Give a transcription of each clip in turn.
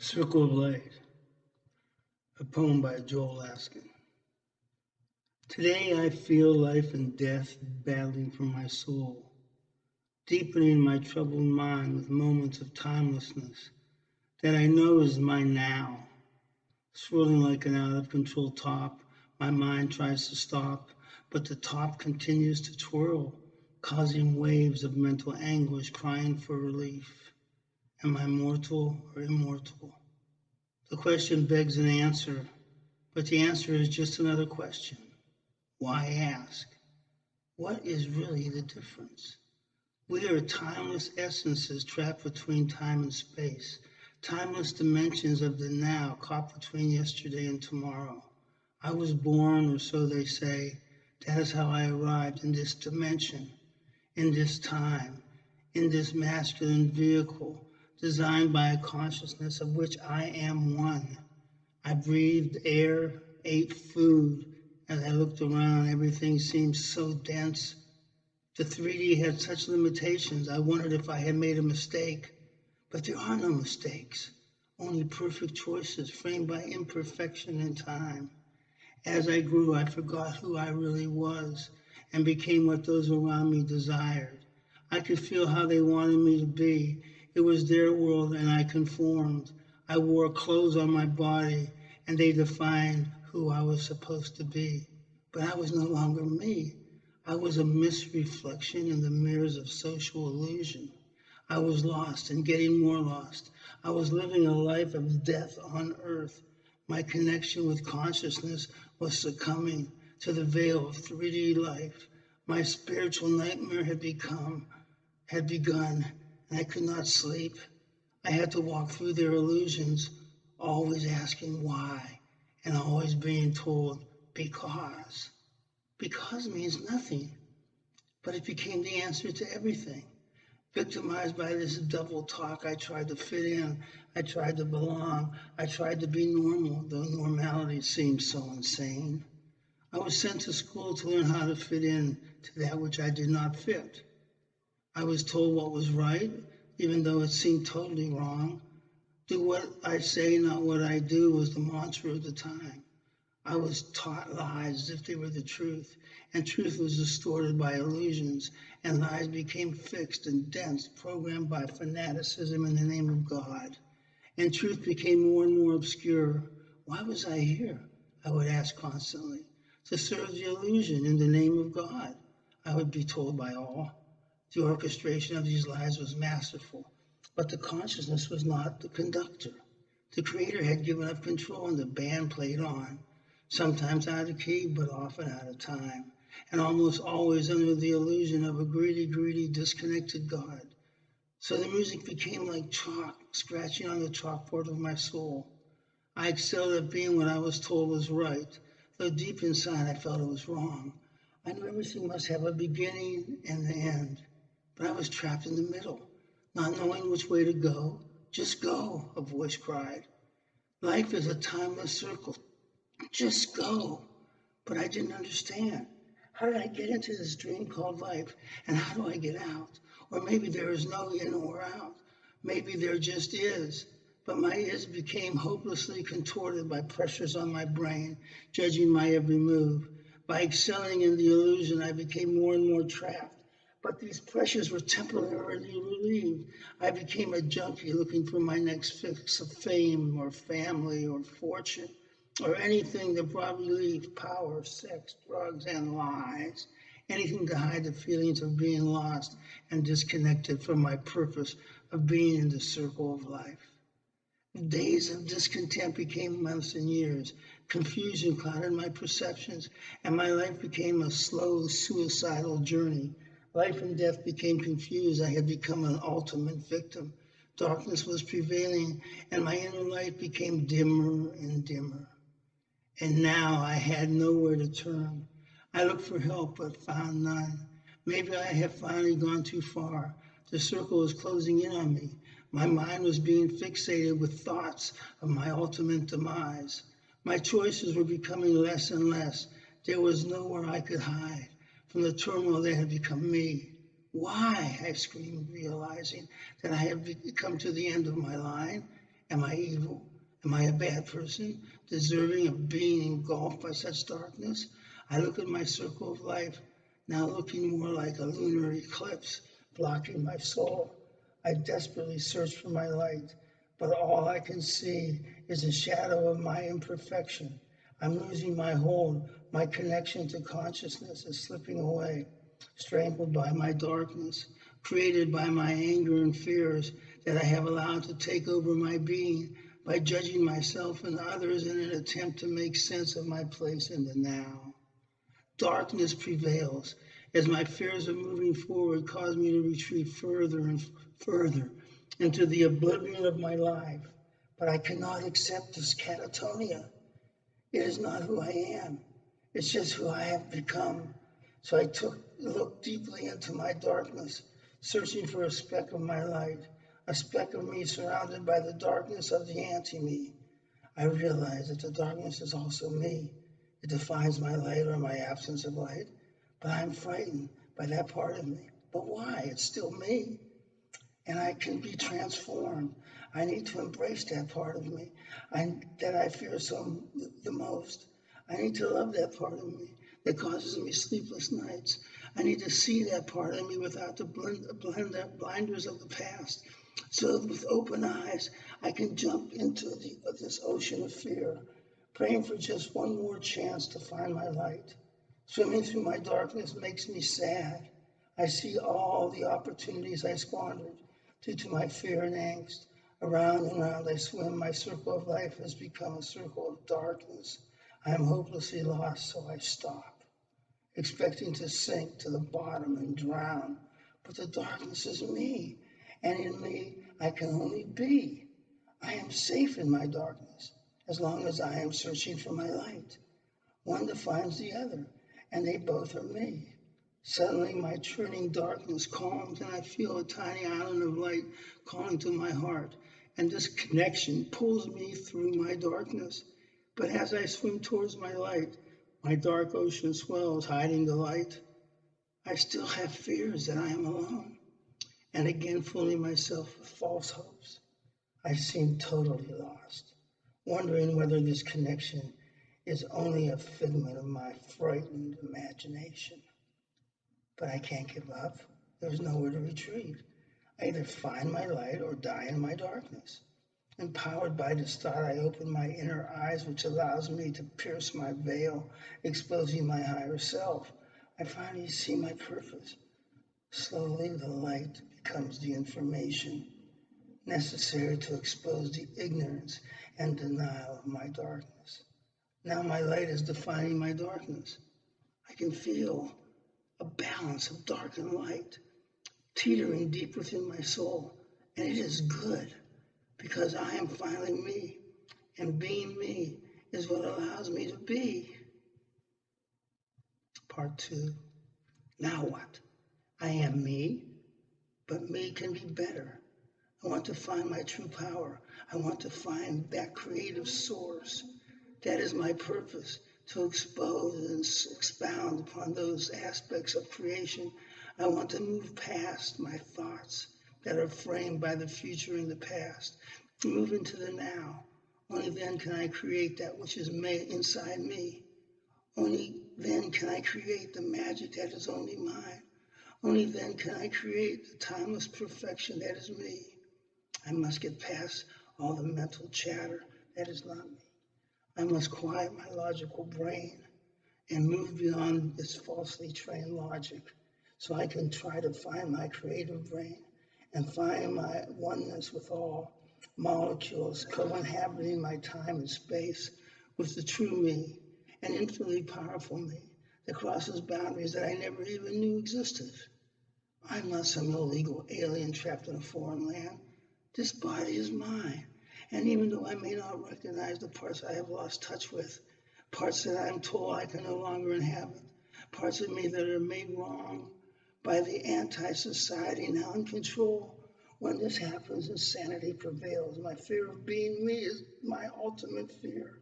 Circle of Light, a poem by Laskin. Today I feel life and death battling for my soul, deepening my troubled mind with moments of timelessness that I know is my now. Swirling like an out of control top, my mind tries to stop, but the top continues to twirl, causing waves of mental anguish crying for relief. Am I mortal or immortal? The question begs an answer, but the answer is just another question. Why ask? What is really the difference? We are timeless essences trapped between time and space, timeless dimensions of the now caught between yesterday and tomorrow. I was born, or so they say. That is how I arrived in this dimension, in this time, in this masculine vehicle, designed by a consciousness of which I am one. I breathed air, ate food. As I looked around, everything seemed so dense. The 3D had such limitations, I wondered if I had made a mistake. But there are no mistakes, only perfect choices framed by imperfection and time. As I grew, I forgot who I really was and became what those around me desired. I could feel how they wanted me to be. It was their world and I conformed. I wore clothes on my body and they defined who I was supposed to be. But I was no longer me. I was a misreflection in the mirrors of social illusion. I was lost and getting more lost. I was living a life of death on earth. My connection with consciousness was succumbing to the veil of 3D life. My spiritual nightmare had begun, and I could not sleep. I had to walk through their illusions, always asking why, and always being told because. Because means nothing, but it became the answer to everything. Victimized by this double talk, I tried to fit in, I tried to belong, I tried to be normal, though normality seemed so insane. I was sent to school to learn how to fit in to that which I did not fit. I was told what was right, even though it seemed totally wrong. Do what I say, not what I do, was the mantra of the time. I was taught lies as if they were the truth, and truth was distorted by illusions, and lies became fixed and dense, programmed by fanaticism in the name of God. And truth became more and more obscure. Why was I here? I would ask constantly. To serve the illusion in the name of God, I would be told by all. The orchestration of these lies was masterful, but the consciousness was not the conductor. The creator had given up control and the band played on, sometimes out of key, but often out of time, and almost always under the illusion of a greedy, disconnected God. So the music became like chalk, scratching on the chalkboard of my soul. I excelled at being what I was told was right, though deep inside I felt it was wrong. I knew everything must have a beginning and an end, but I was trapped in the middle, not knowing which way to go. Just go, a voice cried. Life is a timeless circle. Just go. But I didn't understand. How did I get into this dream called life? And how do I get out? Or maybe there is no in or out. Maybe there just is. But my is became hopelessly contorted by pressures on my brain, judging my every move. By excelling in the illusion, I became more and more trapped. But these pressures were temporarily relieved. I became a junkie looking for my next fix of fame or family or fortune or anything that brought relief, power, sex, drugs, and lies. Anything to hide the feelings of being lost and disconnected from my purpose of being in the circle of life. Days of discontent became months and years. Confusion clouded my perceptions, and my life became a slow, suicidal journey. Life and death became confused. I had become an ultimate victim. Darkness was prevailing, and my inner light became dimmer and dimmer. And now I had nowhere to turn. I looked for help, but found none. Maybe I had finally gone too far. The circle was closing in on me. My mind was being fixated with thoughts of my ultimate demise. My choices were becoming less and less. There was nowhere I could hide from the turmoil that had become me. Why? I screamed, realizing that I had come to the end of my line. Am I evil? Am I a bad person, deserving of being engulfed by such darkness? I look at my circle of life, now looking more like a lunar eclipse, blocking my soul. I desperately search for my light, but all I can see is a shadow of my imperfection. I'm losing my hold. My connection to consciousness is slipping away, strangled by my darkness, created by my anger and fears that I have allowed to take over my being by judging myself and others in an attempt to make sense of my place in the now. Darkness prevails as my fears of moving forward cause me to retreat further and further into the oblivion of my life. But I cannot accept this catatonia. It is not who I am. It's just who I have become. So I looked deeply into my darkness, searching for a speck of my light, a speck of me surrounded by the darkness of the anti-me. I realized that the darkness is also me. It defines my light or my absence of light, but I'm frightened by that part of me. But why? It's still me, and I can be transformed. I need to embrace that part of me that I fear the most. I need to love that part of me that causes me sleepless nights. I need to see that part of me without the blinders of the past. So with open eyes, I can jump into this ocean of fear, praying for just one more chance to find my light. Swimming through my darkness makes me sad. I see all the opportunities I squandered due to my fear and angst. Around and around I swim. My circle of life has become a circle of darkness. I am hopelessly lost, so I stop, expecting to sink to the bottom and drown. But the darkness is me, and in me I can only be. I am safe in my darkness as long as I am searching for my light. One defines the other, and they both are me. Suddenly my churning darkness calms, and I feel a tiny island of light calling to my heart, and this connection pulls me through my darkness. But as I swim towards my light, my dark ocean swells, hiding the light. I still have fears that I am alone, and again fooling myself with false hopes. I seem totally lost, wondering whether this connection is only a figment of my frightened imagination. But I can't give up. There's nowhere to retreat. I either find my light or die in my darkness. Empowered by this thought, I open my inner eyes, which allows me to pierce my veil, exposing my higher self. I finally see my purpose. Slowly, the light becomes the information necessary to expose the ignorance and denial of my darkness. Now my light is defining my darkness. I can feel a balance of dark and light teetering deep within my soul, and it is good because I am finally me, and being me is what allows me to be. Part 2. Now what? I am me, but me can be better. I want to find my true power. I want to find that creative source. That is my purpose, to expose and expound upon those aspects of creation. I want to move past my thoughts that are framed by the future and the past, move into the now. Only then can I create that which is made inside me. Only then can I create the magic that is only mine. Only then can I create the timeless perfection that is me. I must get past all the mental chatter that is not me. I must quiet my logical brain and move beyond this falsely trained logic so I can try to find my creative brain and find my oneness with all molecules co-inhabiting my time and space with the true me, an infinitely powerful me that crosses boundaries that I never even knew existed. I'm not some illegal alien trapped in a foreign land. This body is mine. And even though I may not recognize the parts I have lost touch with, parts that I'm told I can no longer inhabit, parts of me that are made wrong by the anti-society now in control, when this happens, insanity prevails. My fear of being me is my ultimate fear.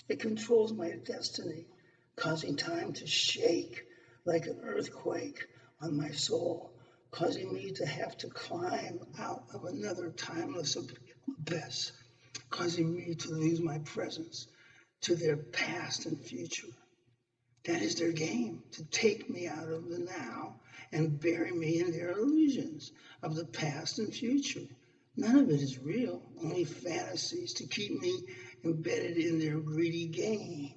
It controls my destiny, causing time to shake like an earthquake on my soul, causing me to have to climb out of another timeless abyss. causing me to lose my presence to their past and future. That is their game, to take me out of the now and bury me in their illusions of the past and future. None of it is real, only fantasies to keep me embedded in their greedy game.